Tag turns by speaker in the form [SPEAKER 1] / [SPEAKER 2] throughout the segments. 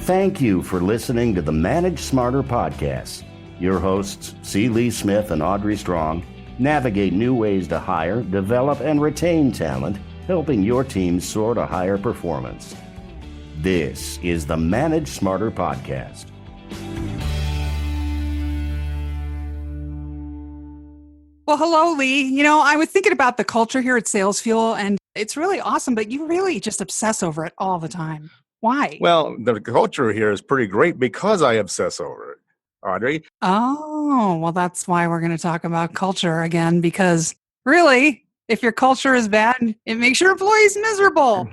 [SPEAKER 1] Thank you for listening to the Manage Smarter podcast. Your hosts, C. Lee Smith and Audrey Strong, navigate new ways to hire, develop, and retain talent, helping your team soar to higher performance. This is the Manage Smarter podcast.
[SPEAKER 2] Well, hello, Lee. I was thinking about the culture here at Sales Fuel, and it's really awesome, but you really just obsess over it all the time. Why?
[SPEAKER 3] Well, the culture here is pretty great because I obsess over it, Audrey.
[SPEAKER 2] Oh, well, that's why we're going to talk about culture again, because really, if your culture is bad, it makes your employees miserable.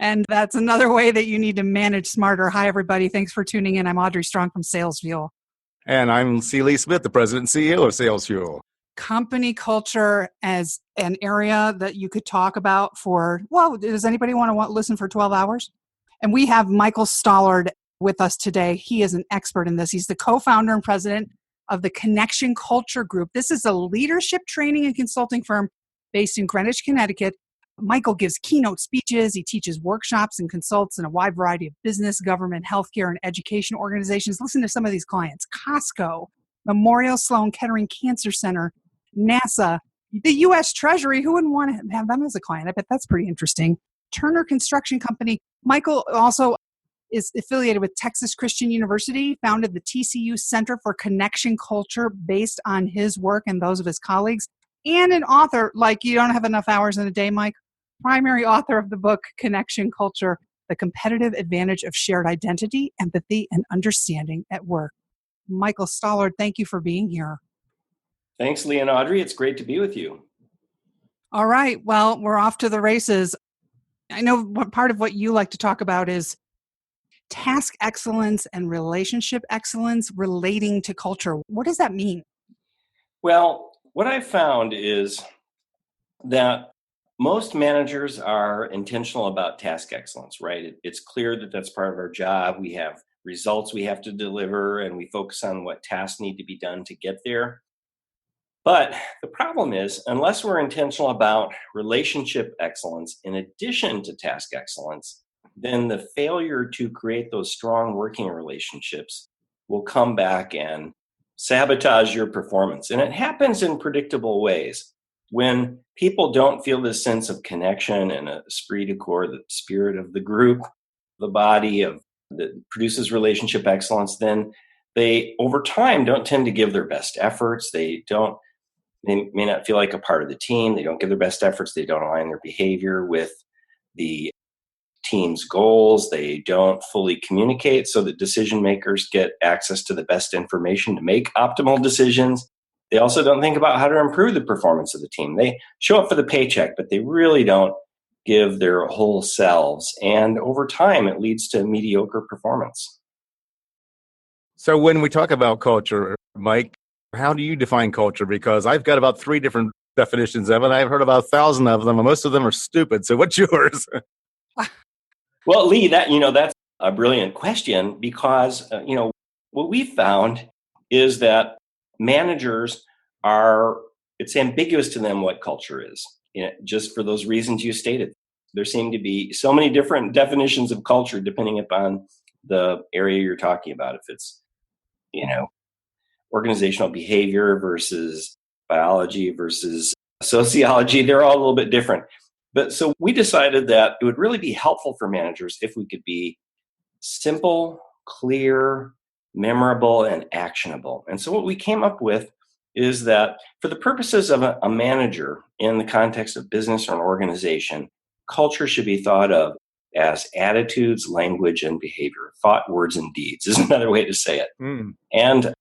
[SPEAKER 2] And that's another way that you need to manage smarter. Hi, everybody. Thanks for tuning in. I'm Audrey Strong from Sales Fuel.
[SPEAKER 3] And I'm C. Lee Smith, the president and CEO of Sales Fuel.
[SPEAKER 2] Company culture as an area that you could talk about does anybody want to listen for 12 hours? And we have Michael Stallard with us today. He is an expert in this. He's the co-founder and president of the Connection Culture Group. This is a leadership training and consulting firm based in Greenwich, Connecticut. Michael gives keynote speeches. He teaches workshops and consults in a wide variety of business, government, healthcare, and education organizations. Listen to some of these clients: Costco, Memorial Sloan Kettering Cancer Center, NASA, the U.S. Treasury. Who wouldn't want to have them as a client? I bet that's pretty interesting. Turner Construction Company. Michael also is affiliated with Texas Christian University, founded the TCU Center for Connection Culture based on his work and those of his colleagues, and an author, like you don't have enough hours in a day, Mike, primary author of the book Connection Culture, The Competitive Advantage of Shared Identity, Empathy, and Understanding at Work. Michael Stallard, thank you for being here.
[SPEAKER 4] Thanks, Lee and Audrey. It's great to be with you.
[SPEAKER 2] All right. Well, we're off to the races. I know part of what you like to talk about is task excellence and relationship excellence relating to culture. What does that mean?
[SPEAKER 4] Well, what I've found is that most managers are intentional about task excellence, right? It's clear that that's part of our job. We have results we have to deliver, and we focus on what tasks need to be done to get there. But the problem is, unless we're intentional about relationship excellence in addition to task excellence, then the failure to create those strong working relationships will come back and sabotage your performance. And it happens in predictable ways. When people don't feel this sense of connection and a esprit de corps, the spirit of the group, the body that produces relationship excellence, then they, over time, don't tend to give their best efforts. They may not feel like a part of the team. They don't give their best efforts. They don't align their behavior with the team's goals. They don't fully communicate so that decision makers get access to the best information to make optimal decisions. They also don't think about how to improve the performance of the team. They show up for the paycheck, but they really don't give their whole selves. And over time, it leads to mediocre performance.
[SPEAKER 3] So when we talk about culture, Mike, how do you define culture? Because I've got about 3 different definitions of it. I've heard about 1,000 of them, and most of them are stupid. So what's yours?
[SPEAKER 4] Well, Lee, that's a brilliant question because, what we found is that managers it's ambiguous to them what culture is, just for those reasons you stated. There seem to be so many different definitions of culture depending upon the area you're talking about. If it's, organizational behavior versus biology versus sociology, they're all a little bit different. But so we decided that it would really be helpful for managers if we could be simple, clear, memorable, and actionable. And so what we came up with is that for the purposes of a manager in the context of business or an organization, culture should be thought of as attitudes, language, and behavior. Thought, words, and deeds is another way to say it. And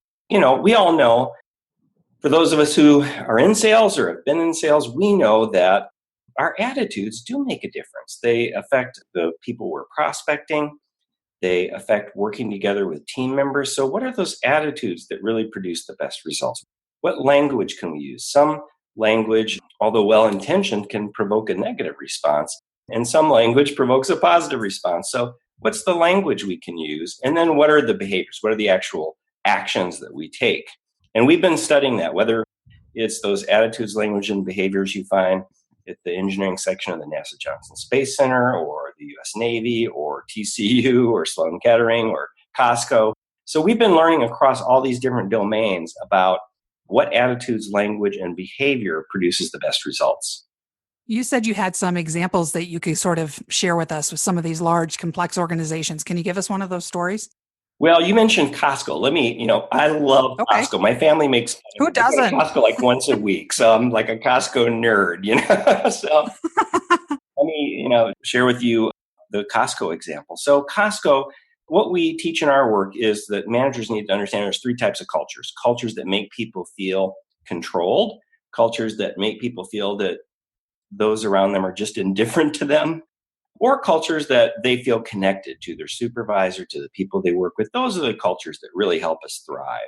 [SPEAKER 4] we all know, for those of us who are in sales or have been in sales, we know that our attitudes do make a difference. They affect the people we're prospecting. They affect working together with team members. So what are those attitudes that really produce the best results? What language can we use? Some language, although well-intentioned, can provoke a negative response, and some language provokes a positive response. So what's the language we can use? And then what are the behaviors? What are the actual actions that we take? And we've been studying that, whether it's those attitudes, language, and behaviors you find at the engineering section of the NASA Johnson Space Center or the U.S. Navy or or TCU or Sloan Kettering or Costco. So we've been learning across all these different domains about what attitudes, language, and behavior produces the best results.
[SPEAKER 2] You said you had some examples that you could sort of share with us with some of these large, complex organizations. Can you give us one of those stories?
[SPEAKER 4] Well, you mentioned Costco. I love
[SPEAKER 2] Okay.
[SPEAKER 4] Costco. My family makes fun of
[SPEAKER 2] Who
[SPEAKER 4] me. I go to
[SPEAKER 2] doesn't?
[SPEAKER 4] Costco like once a week. So I'm like a Costco nerd, So let me, share with you the Costco example. So Costco, what we teach in our work is that managers need to understand there's three types of cultures. Cultures that make people feel controlled, cultures that make people feel that those around them are just indifferent to them, or cultures that they feel connected to their supervisor, to the people they work with. Those are the cultures that really help us thrive.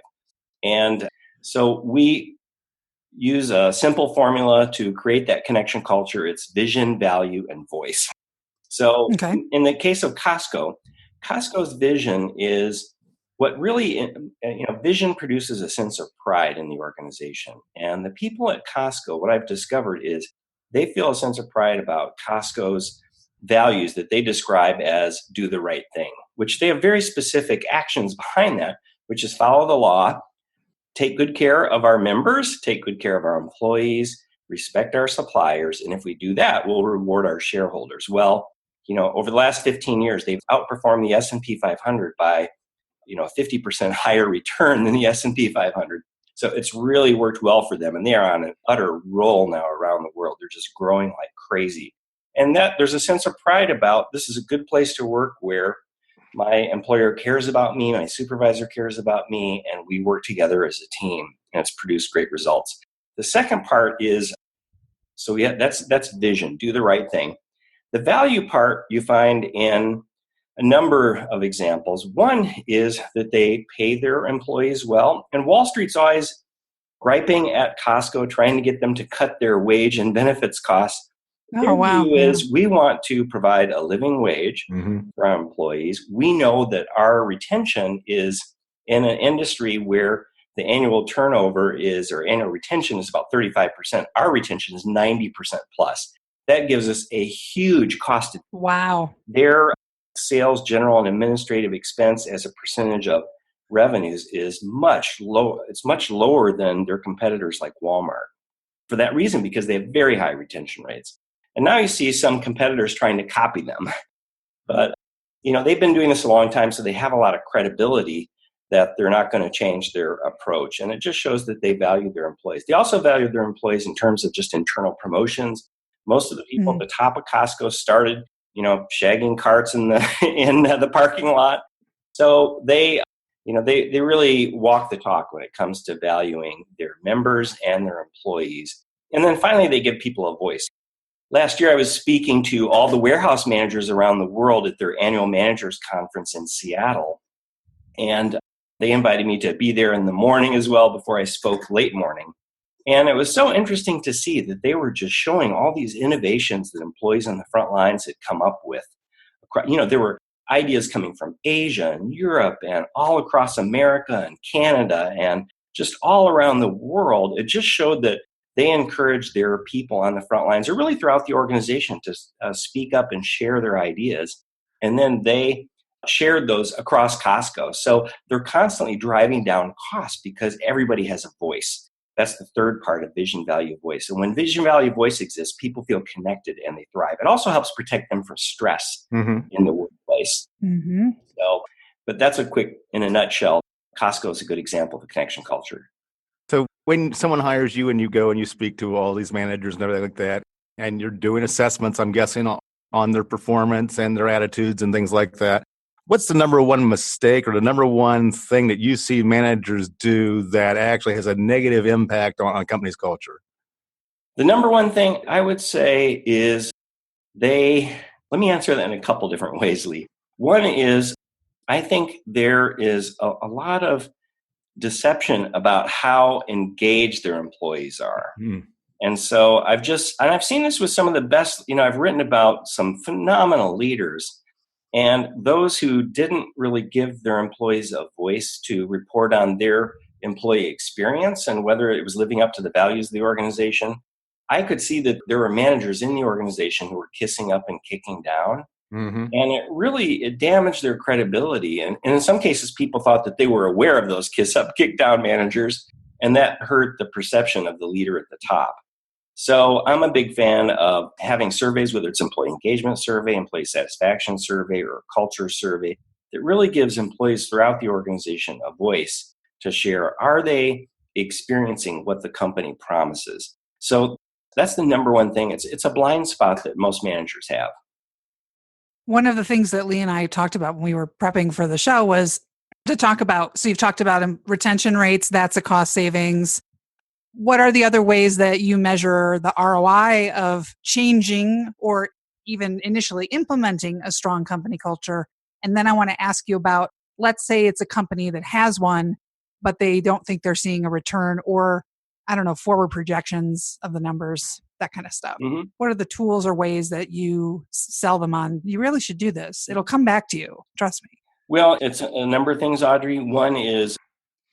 [SPEAKER 4] And so we use a simple formula to create that connection culture. It's vision, value, and voice. So
[SPEAKER 2] Okay.
[SPEAKER 4] in the case of Costco, Costco's vision is what really, vision produces a sense of pride in the organization. And the people at Costco, what I've discovered is they feel a sense of pride about Costco's values that they describe as do the right thing, which they have very specific actions behind that, which is follow the law, take good care of our members, take good care of our employees, respect our suppliers. And if we do that, we'll reward our shareholders. Well, over the last 15 years, they've outperformed the S&P 500 by, 50% higher return than the S&P 500. So it's really worked well for them. And they are on an utter roll now around the world. They're just growing like crazy. And that there's a sense of pride about this is a good place to work where my employer cares about me, my supervisor cares about me, and we work together as a team. And it's produced great results. The second part is, that's vision, do the right thing. The value part you find in a number of examples. One is that they pay their employees well. And Wall Street's always griping at Costco, trying to get them to cut their wage and benefits costs. Their
[SPEAKER 2] Oh, wow.
[SPEAKER 4] view is we want to provide a living wage for our employees. We know that our retention is in an industry where the annual turnover or annual retention is about 35%. Our retention is 90% plus. That gives us a huge cost.
[SPEAKER 2] Wow.
[SPEAKER 4] Their sales, general, and administrative expense as a percentage of revenues is much low. It's much lower than their competitors like Walmart. For that reason, because they have very high retention rates. And now you see some competitors trying to copy them. But, they've been doing this a long time, so they have a lot of credibility that they're not going to change their approach. And it just shows that they value their employees. They also value their employees in terms of just internal promotions. Most of the people at the top of Costco started, shagging carts in the parking lot. So they really walk the talk when it comes to valuing their members and their employees. And then finally, they give people a voice. Last year, I was speaking to all the warehouse managers around the world at their annual managers conference in Seattle. And they invited me to be there in the morning as well before I spoke late morning. And it was so interesting to see that they were just showing all these innovations that employees on the front lines had come up with. There were ideas coming from Asia and Europe and all across America and Canada and just all around the world. It just showed that they encouraged their people on the front lines or really throughout the organization to speak up and share their ideas. And then they shared those across Costco. So they're constantly driving down costs because everybody has a voice. That's the third part of vision, value, voice. And when vision, value, voice exists, people feel connected and they thrive. It also helps protect them from stress in the workplace. So, but that's in a nutshell, Costco is a good example of a connection culture.
[SPEAKER 3] So when someone hires you and you go and you speak to all these managers and everything like that, and you're doing assessments, I'm guessing, on their performance and their attitudes and things like that, what's the number one mistake or the number one thing that you see managers do that actually has a negative impact on a company's culture?
[SPEAKER 4] The number one thing I would say is let me answer that in a couple different ways, Lee. One is I think there is a lot of deception about how engaged their employees are. And so I've seen this with some of the best, I've written about some phenomenal leaders and those who didn't really give their employees a voice to report on their employee experience and whether it was living up to the values of the organization. I could see that there were managers in the organization who were kissing up and kicking down.
[SPEAKER 3] Mm-hmm.
[SPEAKER 4] And it damaged their credibility. And in some cases, people thought that they were aware of those kiss up, kick down managers, and that hurt the perception of the leader at the top. So I'm a big fan of having surveys, whether it's employee engagement survey, employee satisfaction survey, or a culture survey, that really gives employees throughout the organization a voice to share. Are they experiencing what the company promises? So that's the number one thing. It's a blind spot that most managers have.
[SPEAKER 2] One of the things that Lee and I talked about when we were prepping for the show was to talk about, so you've talked about retention rates, that's a cost savings. What are the other ways that you measure the ROI of changing or even initially implementing a strong company culture? And then I want to ask you about, let's say it's a company that has one, but they don't think they're seeing a return, or I don't know, forward projections of the numbers, that kind of stuff.
[SPEAKER 4] Mm-hmm.
[SPEAKER 2] What are the tools or ways that you sell them on? You really should do this. It'll come back to you. Trust me.
[SPEAKER 4] Well, it's a number of things, Audrey. One is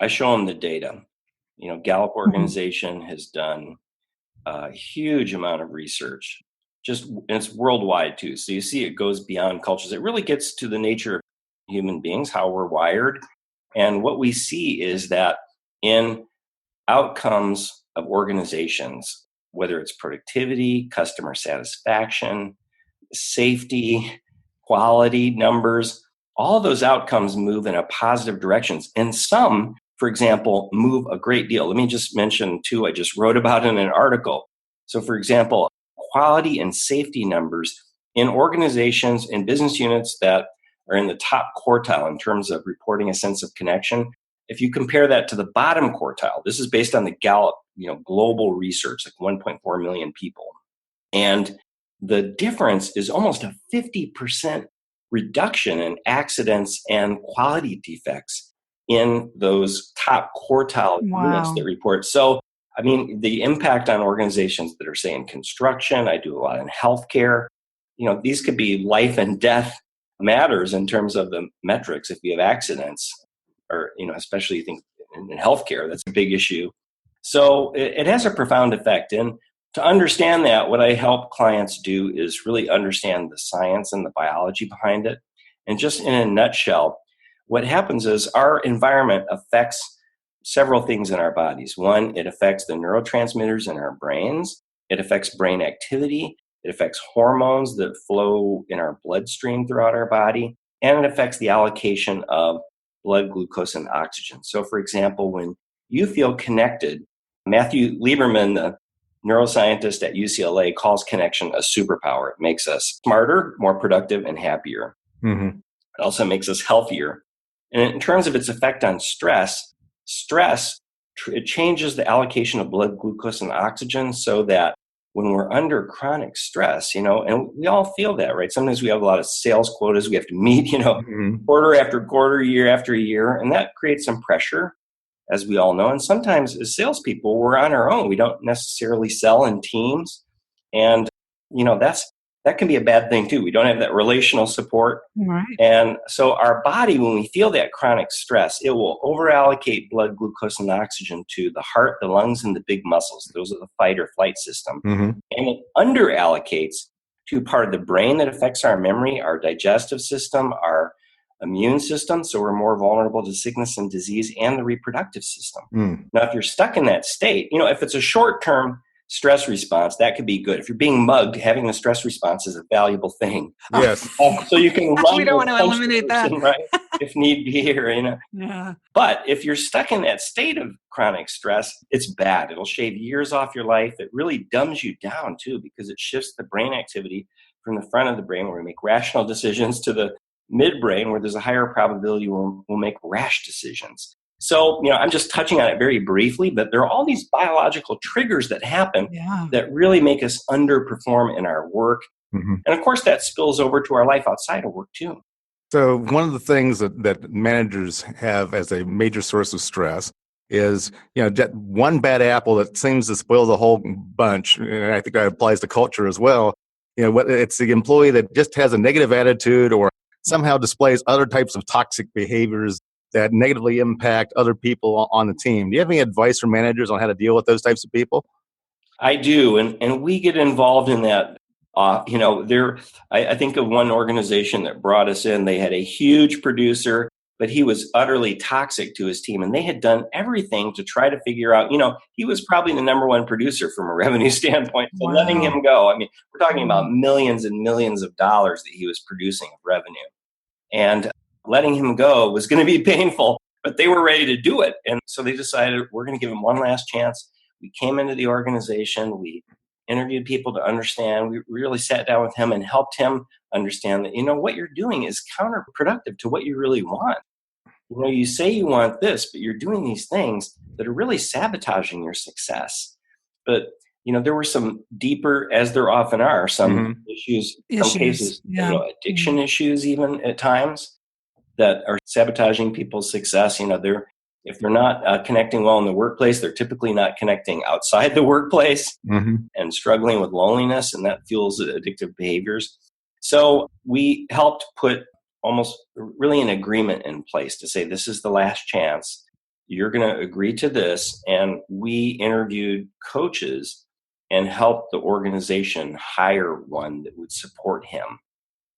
[SPEAKER 4] I show them the data. Gallup organization has done a huge amount of research, and it's worldwide too. So you see it goes beyond cultures. It really gets to the nature of human beings, how we're wired. And what we see is that in outcomes of organizations, whether it's productivity, customer satisfaction, safety, quality, numbers, all those outcomes move in a positive directions. And some, for example, move a great deal. Let me just mention two I just wrote about in an article. So for example, quality and safety numbers in organizations and business units that are in the top quartile in terms of reporting a sense of connection. If you compare that to the bottom quartile, this is based on the Gallup, global research, like 1.4 million people. And the difference is almost a 50% reduction in accidents and quality defects in those top quartile units that report. So, the impact on organizations that are, say, in construction, I do a lot in healthcare, these could be life and death matters in terms of the metrics if you have accidents, or, especially you think in healthcare, that's a big issue. So it has a profound effect. And to understand that, what I help clients do is really understand the science and the biology behind it. And just in a nutshell, what happens is our environment affects several things in our bodies. One, it affects the neurotransmitters in our brains. It affects brain activity. It affects hormones that flow in our bloodstream throughout our body. And it affects the allocation of blood glucose and oxygen. So, for example, when you feel connected, Matthew Lieberman, the neuroscientist at UCLA, calls connection a superpower. It makes us smarter, more productive, and happier.
[SPEAKER 3] Mm-hmm.
[SPEAKER 4] It also makes us healthier. And in terms of its effect on stress, it changes the allocation of blood glucose and oxygen so that when we're under chronic stress, and we all feel that, right? Sometimes we have a lot of sales quotas we have to meet, quarter after quarter, year after year, and that creates some pressure, as we all know. And sometimes as salespeople, we're on our own. We don't necessarily sell in teams. And, that can be a bad thing too. We don't have that relational support.
[SPEAKER 2] Right.
[SPEAKER 4] And so our body, when we feel that chronic stress, it will overallocate blood glucose and oxygen to the heart, the lungs, and the big muscles. Those are the fight or flight system.
[SPEAKER 3] Mm-hmm.
[SPEAKER 4] And it underallocates to part of the brain that affects our memory, our digestive system, our immune system. So we're more vulnerable to sickness and disease, and the reproductive system. Now, if you're stuck in that state, if it's a short-term stress response, that could be good. If you're being mugged, having the stress response is a valuable thing.
[SPEAKER 3] Yes.
[SPEAKER 4] So you can
[SPEAKER 2] We don't want to eliminate that.
[SPEAKER 4] Right? If need be, or
[SPEAKER 2] Yeah.
[SPEAKER 4] But if you're stuck in that state of chronic stress, it's bad. It'll shave years off your life. It really dumbs you down too, because it shifts the brain activity from the front of the brain, where we make rational decisions, to the midbrain, where there's a higher probability we'll make rash decisions. So, I'm just touching on it very briefly, but there are all these biological triggers that happen that really make us underperform in our work.
[SPEAKER 3] Mm-hmm. And
[SPEAKER 4] of course, that spills over to our life outside of work too.
[SPEAKER 3] So one of the things that managers have as a major source of stress is, one bad apple that seems to spoil the whole bunch. And I think that applies to culture as well. It's the employee that just has a negative attitude or somehow displays other types of toxic behaviors that negatively impact other people on the team. Do you have any advice for managers on how to deal with those types of people?
[SPEAKER 4] I do. And we get involved in that I think of one organization that brought us in. They had a huge producer, but he was utterly toxic to his team. And they had done everything to try to figure out, he was probably the number one producer from a revenue standpoint. So letting him go, I mean, we're talking about millions and millions of dollars that he was producing of revenue. And letting him go was going to be painful, but they were ready to do it. And so they decided, we're going to give him one last chance. We came into the organization. We interviewed people to understand. We really sat down with him and helped him understand that, what you're doing is counterproductive to what you really want. You say you want this, but you're doing these things that are really sabotaging your success. But, there were some deeper, as there often are, some issues, some cases, addiction issues even at times that are sabotaging people's success. If they're not connecting well in the workplace, they're typically not connecting outside the workplace and struggling with loneliness, and that fuels addictive behaviors. So we helped put almost really an agreement in place to say, this is the last chance. You're going to agree to this. And we interviewed coaches and helped the organization hire one that would support him,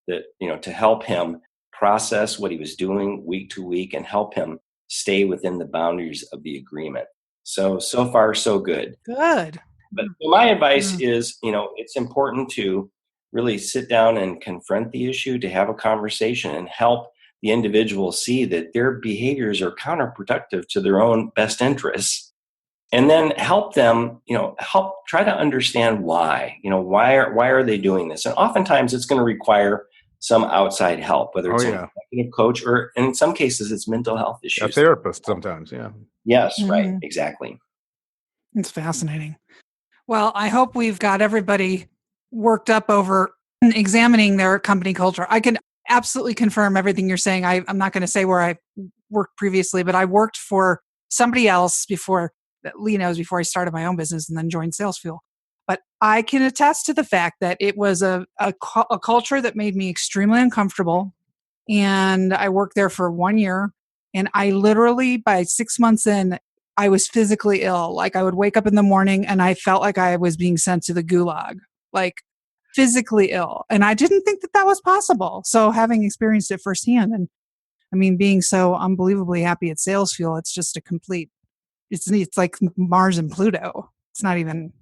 [SPEAKER 4] that, to help him process what he was doing week to week and help him stay within the boundaries of the agreement. So far, so good.
[SPEAKER 2] Good.
[SPEAKER 4] But my advice is, it's important to really sit down and confront the issue, to have a conversation and help the individual see that their behaviors are counterproductive to their own best interests. And then help them, help try to understand why, why are they doing this? And oftentimes it's going to require some outside help, whether it's an executive coach or in some cases it's mental health issues.
[SPEAKER 3] A therapist sometimes, yeah.
[SPEAKER 4] Yes, right, exactly.
[SPEAKER 2] It's fascinating. Well, I hope we've got everybody worked up over examining their company culture. I can absolutely confirm everything you're saying. I'm not going to say where I worked previously, but I worked for somebody else before, that Lee knows, before I started my own business and then joined SalesFuel. But I can attest to the fact that it was a culture that made me extremely uncomfortable. And I worked there for 1 year. And I literally, by 6 months in, I was physically ill. Like I would wake up in the morning and I felt like I was being sent to the gulag, like physically ill. And I didn't think that was possible. So having experienced it firsthand, and I mean, being so unbelievably happy at SalesFuel, it's just a complete, it's like Mars and Pluto. It's not even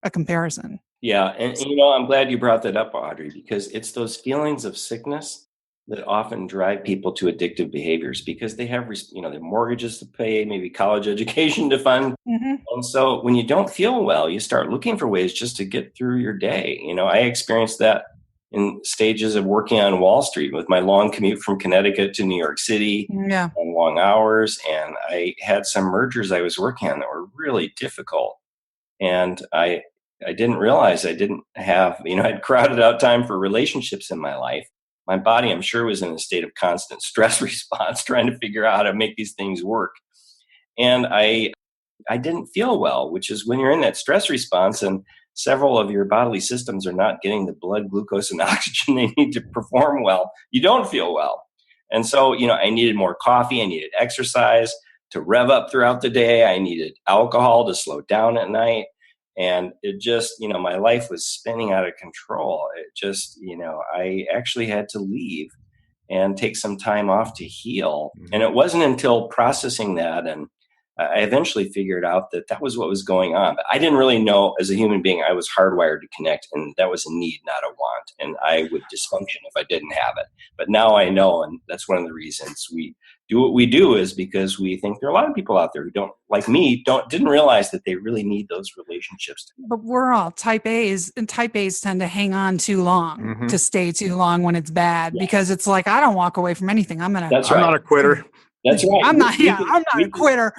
[SPEAKER 2] a comparison.
[SPEAKER 4] Yeah. And I'm glad you brought that up, Audrey, because it's those feelings of sickness that often drive people to addictive behaviors because they have, their mortgages to pay, maybe college education to fund. And so when you don't feel well, you start looking for ways just to get through your day. I experienced that in stages of working on Wall Street with my long commute from Connecticut to New York City and long hours. And I had some mergers I was working on that were really difficult. And I didn't realize I didn't have, I'd crowded out time for relationships in my life. My body, I'm sure, was in a state of constant stress response, trying to figure out how to make these things work. And I didn't feel well, which is when you're in that stress response and several of your bodily systems are not getting the blood, glucose, and oxygen they need to perform well, you don't feel well. And so, I needed more coffee. I needed exercise to rev up throughout the day. I needed alcohol to slow down at night. And it just, my life was spinning out of control. It just, I actually had to leave and take some time off to heal. And it wasn't until processing that, and I eventually figured out that was what was going on. But I didn't really know, as a human being, I was hardwired to connect, and that was a need, not a want. And I would dysfunction if I didn't have it. But now I know, and that's one of the reasons we do what we do, is because we think there are a lot of people out there who don't, like me, didn't realize that they really need those relationships.
[SPEAKER 2] But we're all type A's, and type A's tend to hang on too long, to stay too long when it's bad, because it's like, I don't walk away from anything. I'm not
[SPEAKER 3] a quitter.
[SPEAKER 4] That's right.
[SPEAKER 2] I'm not a quitter.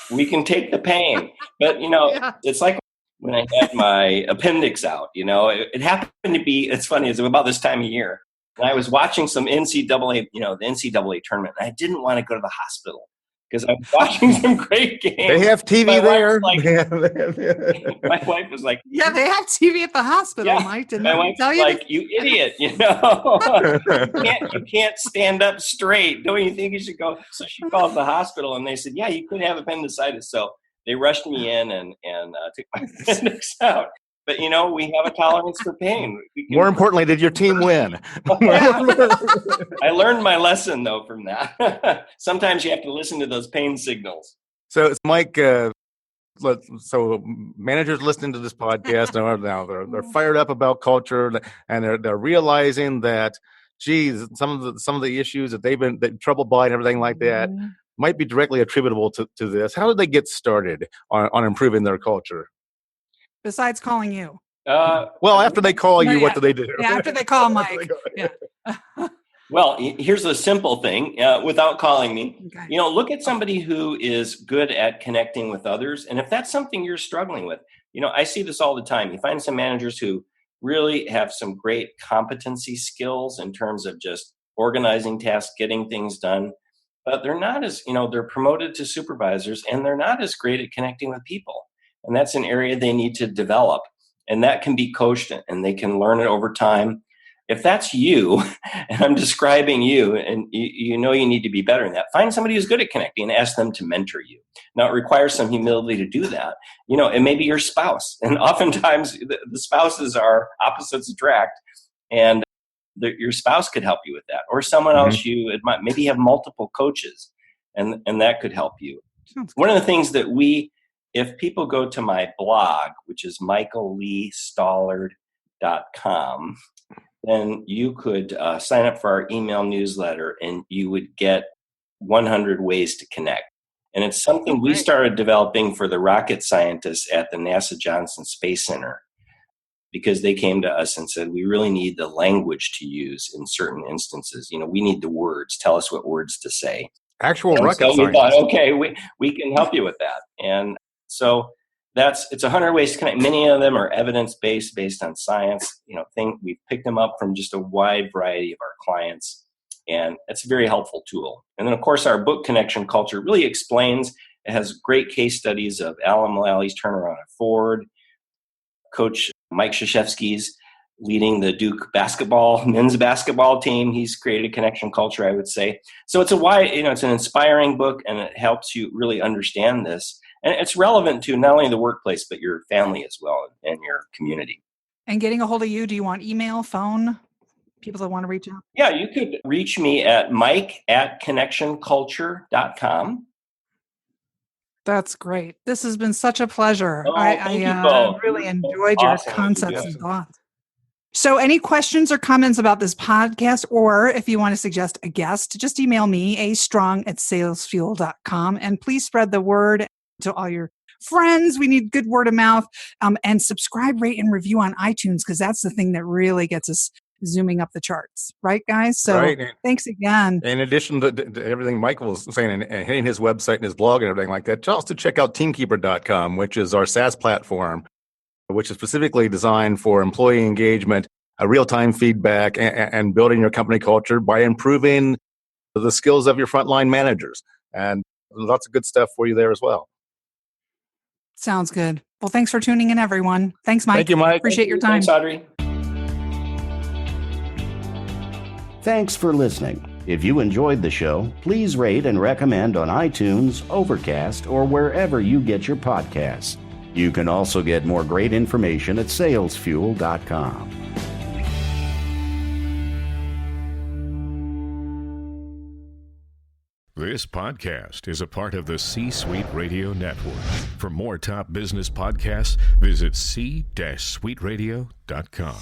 [SPEAKER 4] We can take the pain, but it's like when I had my appendix out, it happened to be, it's funny, it's about this time of year. And I was watching some NCAA, the NCAA tournament, and I didn't want to go to the hospital because I was watching some great games.
[SPEAKER 3] They have TV there.
[SPEAKER 4] My wife was like,
[SPEAKER 2] yeah, they have TV at the hospital, Mike. Didn't I tell you?
[SPEAKER 4] Like, you idiot, you can't stand up straight. Don't you think you should go? So she called the hospital, and they said, yeah, you could have appendicitis. So they rushed me in and took my appendix out. but we have a tolerance for pain.
[SPEAKER 3] More importantly, did your team win?
[SPEAKER 4] I learned my lesson though from that. Sometimes you have to listen to those pain signals.
[SPEAKER 3] So Mike, so managers listening to this podcast now they're fired up about culture, and they're realizing that, geez, some of the issues that they've been troubled by and everything like that might be directly attributable to this. How did they get started on improving their culture?
[SPEAKER 2] Besides calling you.
[SPEAKER 3] Well, after they call you, what do they do?
[SPEAKER 2] Yeah, after they call Mike. Yeah.
[SPEAKER 4] Well, here's a simple thing without calling me.
[SPEAKER 2] Okay.
[SPEAKER 4] Look at somebody who is good at connecting with others. And if that's something you're struggling with, I see this all the time. You find some managers who really have some great competency skills in terms of just organizing tasks, getting things done. But they're not as, they're promoted to supervisors and they're not as great at connecting with people. And that's an area they need to develop. And that can be coached and they can learn it over time. If that's you, and I'm describing you, and you need to be better in that, find somebody who's good at connecting and ask them to mentor you. Now, it requires some humility to do that. It may be your spouse. And oftentimes, the spouses are opposites attract, and your spouse could help you with that. Or someone else you admire. Maybe you have multiple coaches, and that could help you. One of the things that if people go to my blog, which is michaelleestallard.com, then you could sign up for our email newsletter and you would get 100 ways to connect. And it's something we started developing for the rocket scientists at the NASA Johnson Space Center, because they came to us and said, we really need the language to use in certain instances. We need the words. Tell us what words to say.
[SPEAKER 3] Rocket science.
[SPEAKER 4] So we thought, okay, we can help you with that. And so it's 100 ways to connect. Many of them are evidence-based, based on science. We've picked them up from just a wide variety of our clients, and it's a very helpful tool. And then, of course, our book, Connection Culture, really explains. It has great case studies of Alan Mullally's turnaround at Ford, Coach Mike Krzyzewski's leading the Duke men's basketball team. He's created Connection Culture, I would say. So it's it's an inspiring book, and it helps you really understand this. And it's relevant to not only the workplace, but your family as well and your community.
[SPEAKER 2] And getting a hold of you, do you want email, phone, people that want to reach out?
[SPEAKER 4] Yeah, you could reach me at mike@connectionculture.com.
[SPEAKER 2] That's great. This has been such a pleasure.
[SPEAKER 4] Thank you both.
[SPEAKER 2] Really enjoyed your concepts and thoughts. So any questions or comments about this podcast, or if you want to suggest a guest, just email me, astrong@salesfuel.com, and please spread the word to all your friends. We need good word of mouth, and subscribe, rate, and review on iTunes, because that's the thing that really gets us zooming up the charts. Right, guys? So thanks again.
[SPEAKER 3] In addition to everything Michael was saying and hitting his website and his blog and everything like that, also check out teamkeeper.com, which is our SaaS platform, which is specifically designed for employee engagement, real-time feedback, and building your company culture by improving the skills of your frontline managers. And lots of good stuff for you there as well.
[SPEAKER 2] Sounds good. Well, thanks for tuning in, everyone. Thanks, Mike.
[SPEAKER 3] Thank you, Mike.
[SPEAKER 2] Appreciate your time.
[SPEAKER 4] Thanks, Audrey.
[SPEAKER 1] Thanks for listening. If you enjoyed the show, please rate and recommend on iTunes, Overcast, or wherever you get your podcasts. You can also get more great information at salesfuel.com.
[SPEAKER 5] This podcast is a part of the C-Suite Radio Network. For more top business podcasts, visit c-suiteradio.com.